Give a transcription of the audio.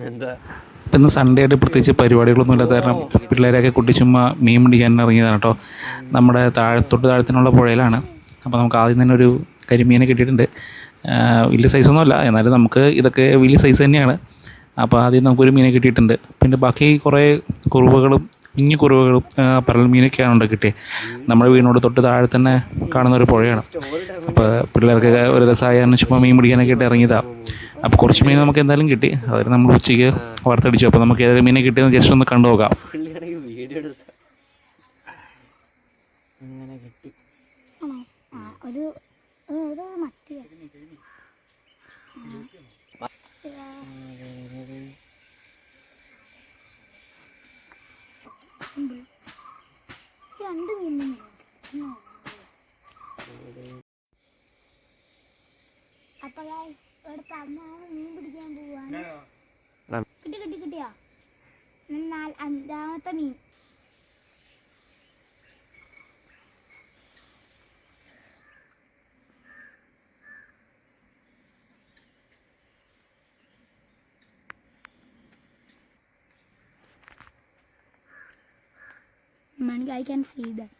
എന്താ ഇപ്പം ഇന്ന് സൺഡേ ആയിട്ട് പ്രത്യേകിച്ച് പരിപാടികളൊന്നും ഇല്ലാത്ത കാരണം പിള്ളേരെയൊക്കെ കൂട്ടി ചുമ്മാ മീൻ പിടിക്കാൻ ഇറങ്ങിയതാണ് കേട്ടോ. നമ്മുടെ തൊട്ട് താഴത്തിനുള്ള പുഴയിലാണ്. അപ്പോൾ നമുക്ക് ആദ്യം തന്നെ ഒരു കരിമീനെ കിട്ടിയിട്ടുണ്ട്. വലിയ സൈസൊന്നുമല്ല, എന്നാലും നമുക്ക് ഇതൊക്കെ വലിയ സൈസ് തന്നെയാണ്. അപ്പോൾ ആദ്യം നമുക്കൊരു മീനെ കിട്ടിയിട്ടുണ്ട്. പിന്നെ ബാക്കി കുറേ കുറുവകളും കുഞ്ഞു കുറുവകളും പരൽ മീനൊക്കെയാണ് ഉണ്ട് കിട്ടിയത്. നമ്മുടെ വീടിനോട് തൊട്ട് താഴെ തന്നെ കാണുന്ന ഒരു പുഴയാണ്. അപ്പോൾ പിള്ളേർക്കൊക്കെ ഒരു രസമായാണ് ചുമ്മാ മീൻ പിടിക്കാനൊക്കെ ആയിട്ട് ഇറങ്ങിയതാണ്. അപ്പോൾ കുറച്ച് മീൻ നമുക്ക് എന്തായാലും കിട്ടി. അതായത് നമ്മൾ ഉച്ചയ്ക്ക് വറുത്തടിച്ചു. അപ്പോൾ നമുക്ക് ഏതൊക്കെ മീനെ കിട്ടിയെന്ന് ജസ്റ്റ് ഒന്ന് കണ്ടു നോക്കാം. വീഡിയോ എടുത്ത അങ്ങനെ കിട്ടി. രണ്ട് മീൻ അപ്പൊ ഇവിടെ അമ്മ മീൻ പിടിക്കാൻ പോവാണ്. കിട്ടിയോ? അഞ്ചാമത്തെ മീൻ. I can see that.